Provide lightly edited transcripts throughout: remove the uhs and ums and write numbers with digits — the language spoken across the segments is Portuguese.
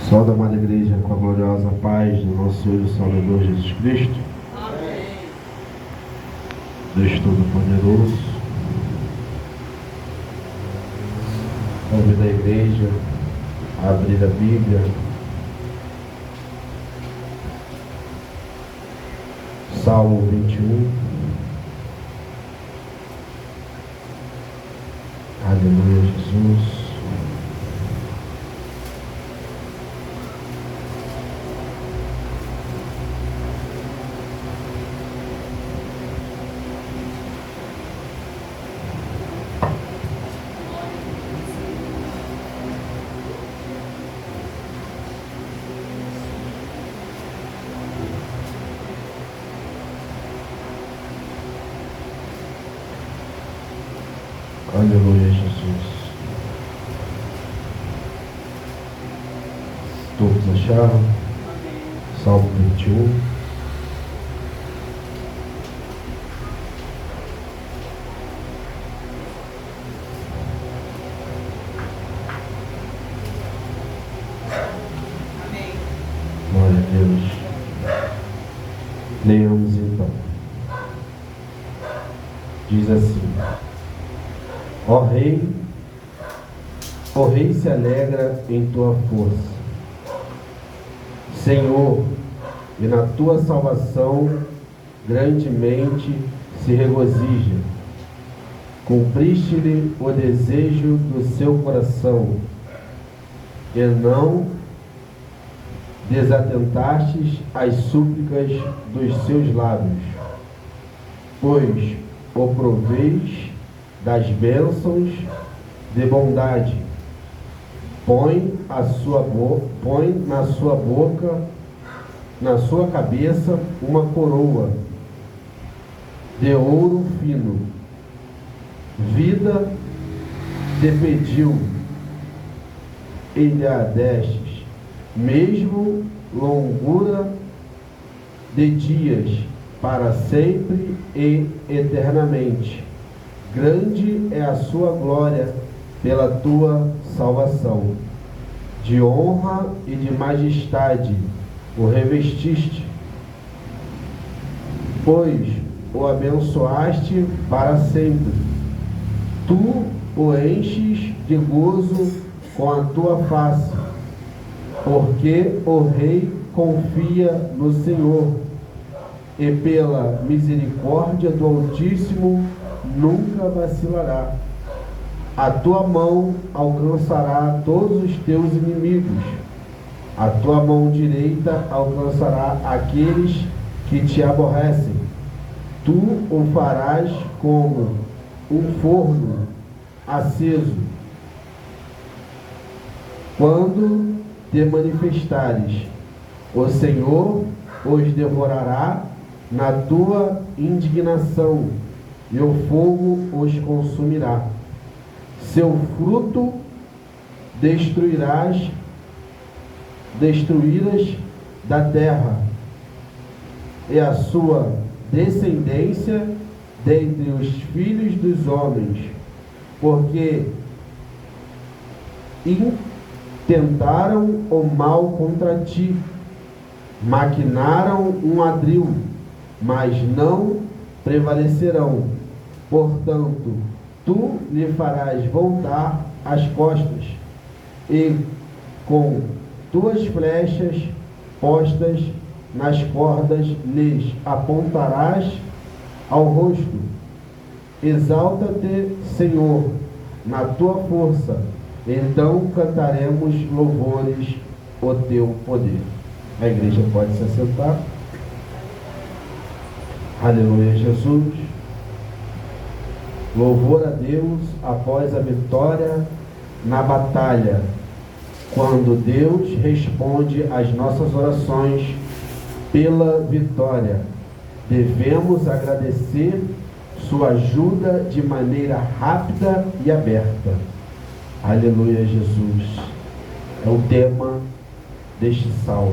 Salve, amada igreja, com a gloriosa paz do nosso Senhor e Salvador Jesus Cristo. Amém. Deus Todo-Poderoso. Convido a igreja a abrir a Bíblia. Salmo 21. Aleluia, Jesus. Aleluia, Jesus. Todos acharam? Salmo 21. Amém. Glória a Deus. Leamos então. Diz assim: Ó Rei, o Rei se alegra em tua força, Senhor, e na tua salvação grandemente se regozija. Cumpriste-lhe o desejo do seu coração, e não desatentastes às súplicas dos seus lábios, pois o proveis das bênçãos de bondade. Põe na sua boca, na sua cabeça, uma coroa de ouro fino. Vida te pediu e lhe a destes, mesmo longura de dias, para sempre e eternamente. Grande é a sua glória pela tua salvação. De honra e de majestade o revestiste, pois o abençoaste para sempre. Tu o enches de gozo com a tua face, porque o rei confia no Senhor, e pela misericórdia do Altíssimo nunca vacilará. A tua mão alcançará todos os teus inimigos. A tua mão direita alcançará aqueles que te aborrecem. Tu o farás como um forno aceso, quando te manifestares. O Senhor os devorará na tua indignação, e o fogo os consumirá. Seu fruto destruirás da terra, e a sua descendência dentre os filhos dos homens, porque intentaram o mal contra ti, maquinaram um ardil, mas não prevalecerão. Portanto, tu lhe farás voltar as costas, e com tuas flechas postas nas cordas lhes apontarás ao rosto. Exalta-te, Senhor, na tua força, então cantaremos louvores ao teu poder. A igreja pode se assentar. Aleluia, Jesus. Louvor a Deus após a vitória na batalha, quando Deus responde às nossas orações pela vitória. Devemos agradecer sua ajuda de maneira rápida e aberta. Aleluia, Jesus. É o tema deste salmo.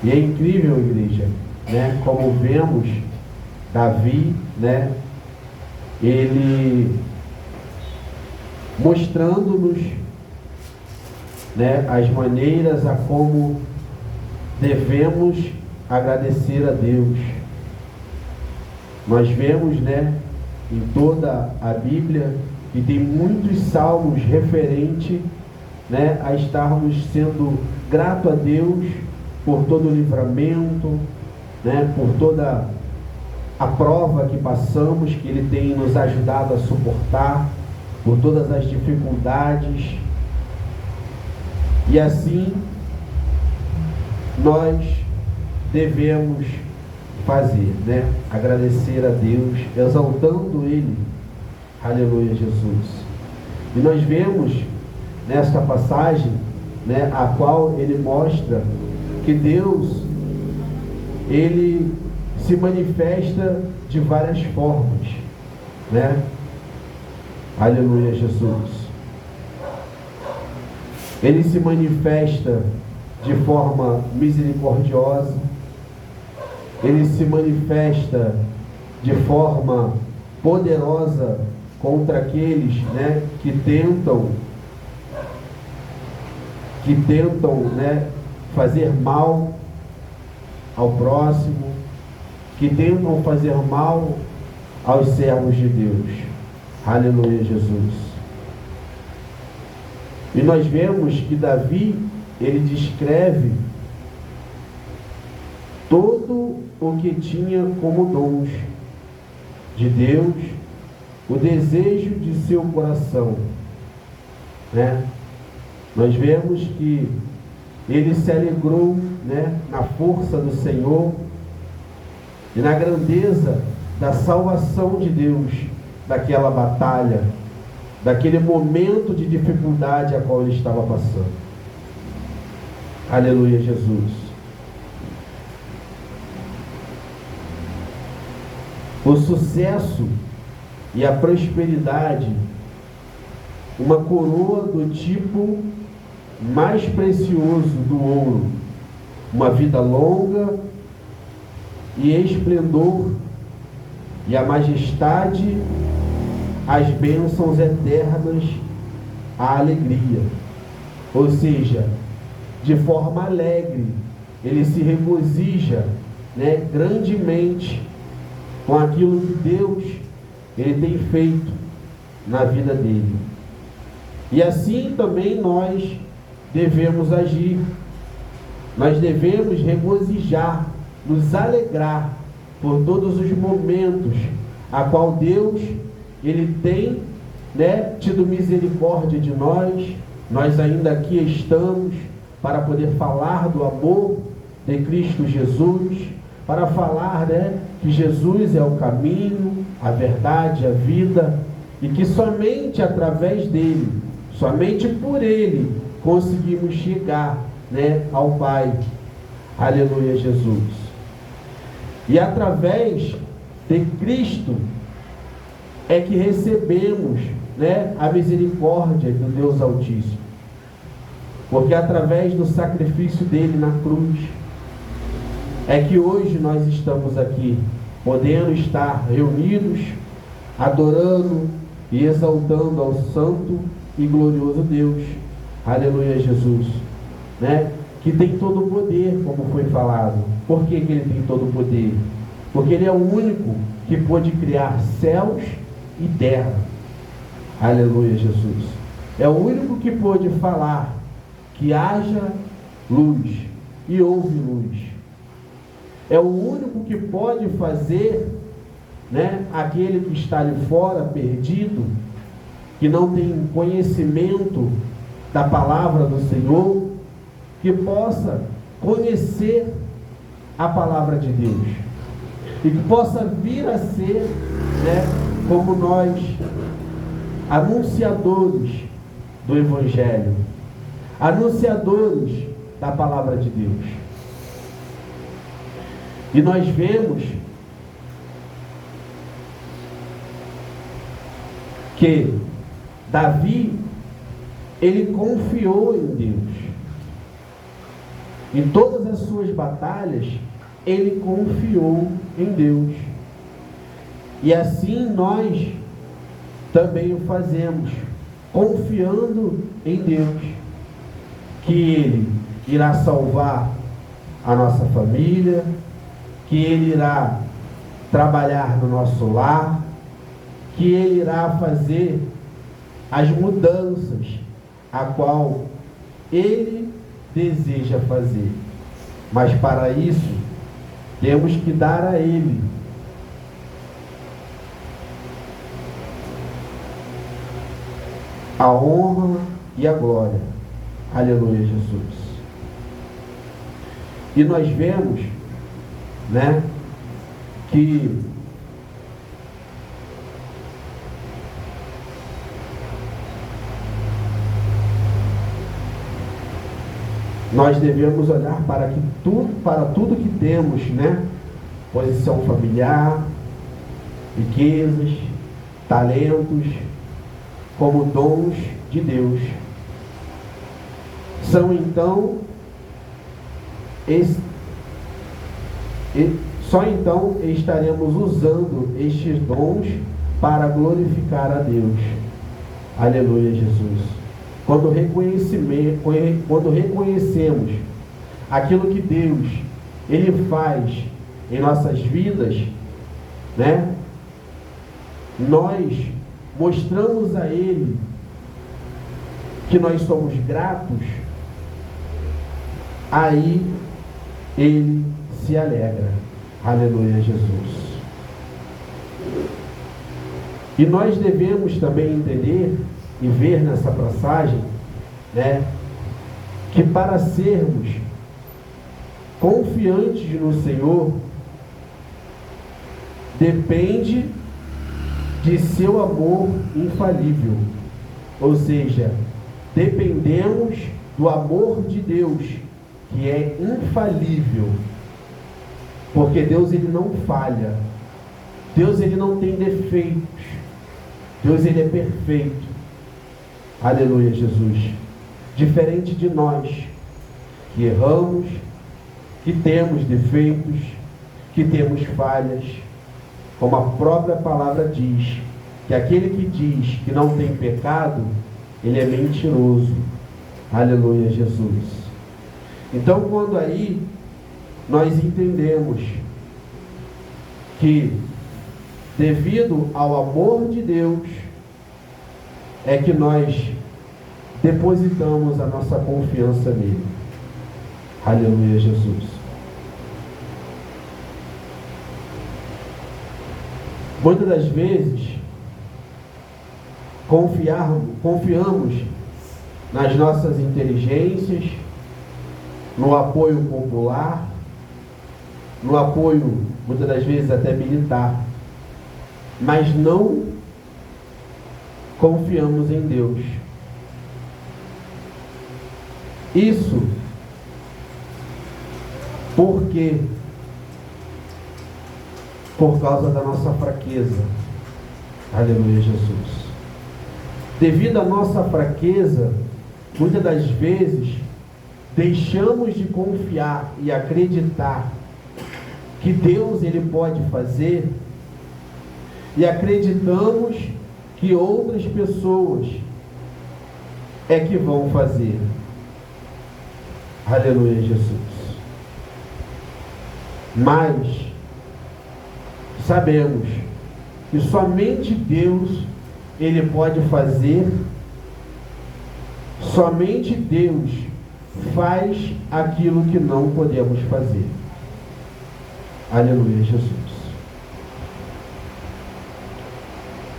E é incrível, igreja, né? Como vemos Davi, né? Ele mostrando-nos né, as maneiras a como devemos agradecer a Deus. Nós vemos, né, em toda a Bíblia, que tem muitos salmos referentes, né, a estarmos sendo grato a Deus por todo o livramento, né, por toda a prova que passamos, que Ele tem nos ajudado a suportar, por todas as dificuldades. E assim nós devemos fazer, né? Agradecer a Deus, exaltando Ele. Aleluia, Jesus. E nós vemos nesta passagem, né, a qual ele mostra que Deus, Ele se manifesta de várias formas, né? Aleluia, Jesus. Ele se manifesta de forma misericordiosa, Ele se manifesta de forma poderosa contra aqueles, né, que tentam, né, fazer mal ao próximo, que tentam fazer mal aos servos de Deus. Aleluia, Jesus. E nós vemos que Davi, ele descreve todo o que tinha como dons de Deus, o desejo de seu coração, né? Nós vemos que ele se alegrou, né, na força do Senhor e na grandeza da salvação de Deus daquela batalha, daquele momento de dificuldade a qual ele estava passando. Aleluia, Jesus. O sucesso e a prosperidade, uma coroa do tipo mais precioso do ouro, uma vida longa e esplendor, e a majestade, as bênçãos eternas, a alegria. Ou seja, de forma alegre, ele se regozija, né, grandemente com aquilo que Deus, ele tem feito na vida dele. E assim também nós devemos agir. Nós devemos regozijar, nos alegrar por todos os momentos a qual Deus, ele tem, né, tido misericórdia de nós. Nós ainda aqui estamos para poder falar do amor de Cristo Jesus, para falar, né, que Jesus é o caminho, a verdade, a vida, e que somente através dele, somente por ele, conseguimos chegar, né, ao Pai. Aleluia, Jesus. E através de Cristo é que recebemos, né, a misericórdia do Deus Altíssimo. Porque através do sacrifício dele na cruz é que hoje nós estamos aqui, podendo estar reunidos, adorando e exaltando ao santo e glorioso Deus. Aleluia, Jesus, né? Que tem todo o poder, como foi falado. Por que ele tem todo o poder? Porque ele é o único que pôde criar céus e terra. Aleluia, Jesus. É o único que pôde falar que haja luz e houve luz. É o único que pode fazer, né, aquele que está ali fora, perdido, que não tem conhecimento da palavra do Senhor, que possa conhecer a palavra de Deus e que possa vir a ser, né, como nós, anunciadores do Evangelho, anunciadores da palavra de Deus. E nós vemos que Davi, ele confiou em Deus. Em todas as suas batalhas, ele confiou em Deus. E assim nós também o fazemos, confiando em Deus. que Ele irá salvar a nossa família, que Ele irá trabalhar no nosso lar, que Ele irá fazer as mudanças a qual Ele deseja fazer. Mas para isso, temos que dar a Ele a honra e a glória. Aleluia, Jesus. E nós vemos, né, que nós devemos olhar para tudo que temos, né? Posição familiar, riquezas, talentos, como dons de Deus. São então só então estaremos usando estes dons para glorificar a Deus. Aleluia, Jesus. Quando reconhecemos aquilo que Deus Ele faz em nossas vidas, né? Nós mostramos a Ele que nós somos gratos, aí Ele se alegra. Aleluia, Jesus. E nós devemos também entender e ver nessa passagem, né, que para sermos confiantes no Senhor, depende de seu amor infalível. Ou seja, dependemos do amor de Deus, que é infalível. Porque Deus, Ele não falha. Deus, Ele não tem defeitos. Deus, Ele é perfeito. Aleluia, Jesus. Diferente de nós, que erramos, que temos defeitos, que temos falhas, como a própria palavra diz, que aquele que diz que não tem pecado, ele é mentiroso. Aleluia, Jesus. Então, quando aí nós entendemos que, devido ao amor de Deus, é que nós depositamos a nossa confiança nele. Aleluia, Jesus. Muitas das vezes confiamos nas nossas inteligências, no apoio popular, no apoio, muitas das vezes até militar, mas não confiamos em Deus. Isso porque por causa da nossa fraqueza. Aleluia, Jesus. Devido à nossa fraqueza, muitas das vezes deixamos de confiar e acreditar que Deus, Ele pode fazer, e acreditamos que outras pessoas é que vão fazer. Aleluia, Jesus. Mas sabemos que somente Deus, Ele pode fazer, somente Deus faz aquilo que não podemos fazer. Aleluia, Jesus.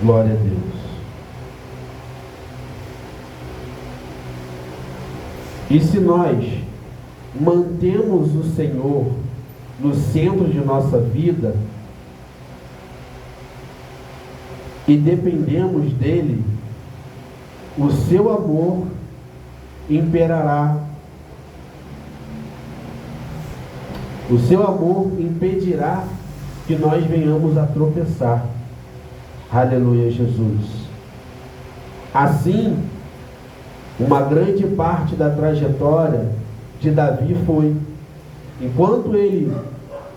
Glória a Deus. E se nós mantemos o Senhor no centro de nossa vida e dependemos dele, o seu amor imperará. O seu amor impedirá que nós venhamos a tropeçar. Aleluia, Jesus. Assim, uma grande parte da trajetória de Davi foi, enquanto ele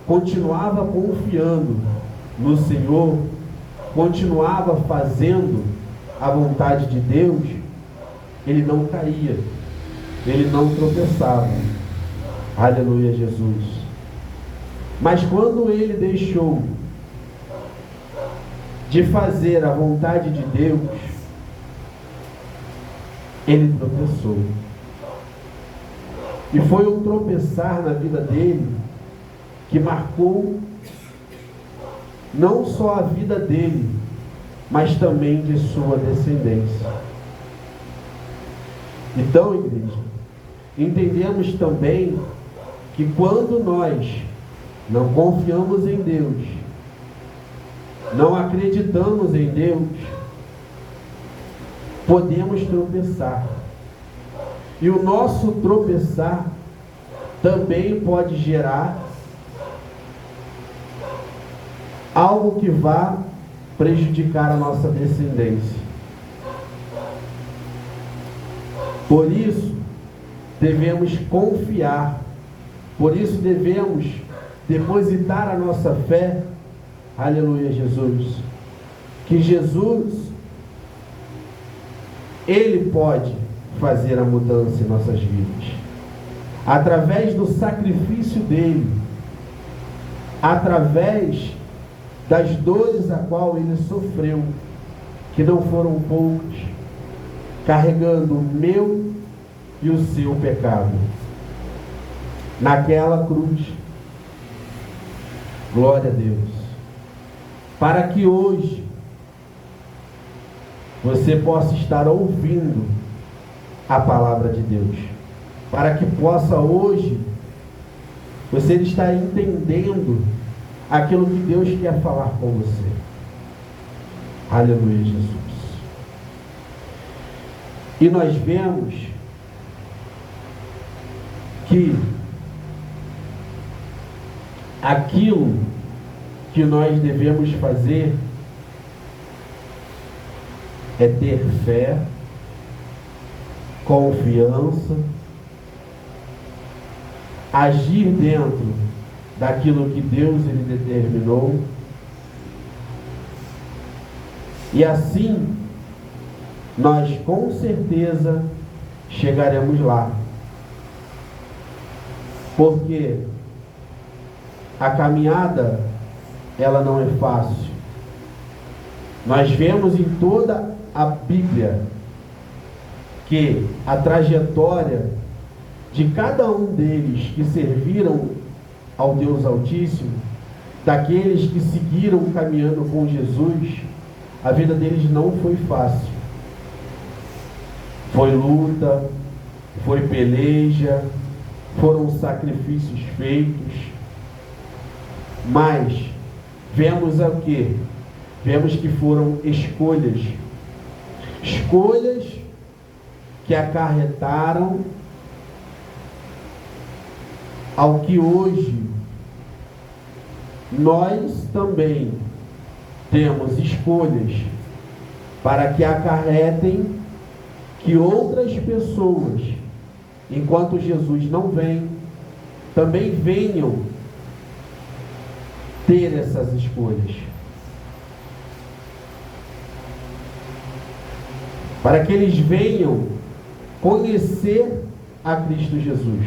continuava confiando no Senhor, continuava fazendo a vontade de Deus, ele não caía, ele não tropeçava. Aleluia, Jesus. Mas quando ele deixou de fazer a vontade de Deus, ele tropeçou. E foi um tropeçar na vida dele que marcou não só a vida dele, mas também de sua descendência. Então, igreja, entendemos também que quando nós não confiamos em Deus, não acreditamos em Deus, podemos tropeçar. E o nosso tropeçar também pode gerar algo que vá prejudicar a nossa descendência. Por isso, devemos confiar. Por isso, devemos depositar a nossa fé. Aleluia, Jesus. Que Jesus, Ele pode fazer a mudança em nossas vidas. Através do sacrifício dEle. Através das dores a qual Ele sofreu, que não foram poucas, carregando o meu e o seu pecado. Naquela cruz. Glória a Deus. Para que hoje você possa estar ouvindo a palavra de Deus. Para que possa hoje você estar entendendo aquilo que Deus quer falar com você. Aleluia, Jesus. E nós vemos que aquilo que nós devemos fazer é ter fé, confiança, agir dentro daquilo que Deus ele determinou, e assim nós com certeza chegaremos lá, porque a caminhada ela não é fácil. Nós vemos em toda a Bíblia que a trajetória de cada um deles que serviram ao Deus Altíssimo, daqueles que seguiram caminhando com Jesus, a vida deles não foi fácil. Foi luta, foi peleja, foram sacrifícios feitos, mas vemos o quê? Vemos que foram escolhas que acarretaram ao que hoje nós também temos escolhas para que acarretem que outras pessoas, enquanto Jesus não vem, também venham ter essas escolhas. Para que eles venham conhecer a Cristo Jesus.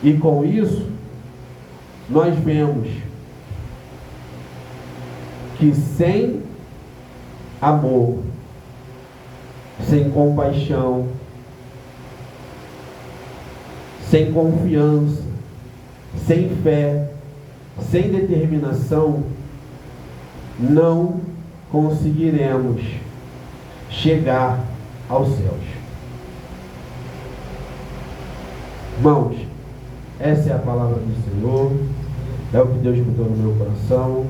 E com isso, nós vemos que sem amor, sem compaixão, sem confiança, sem fé, sem determinação, não conseguiremos chegar aos céus. Irmãos, essa é a palavra do Senhor, é o que Deus botou no meu coração.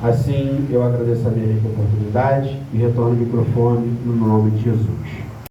Assim, eu agradeço a minha rica oportunidade e retorno o microfone no nome de Jesus.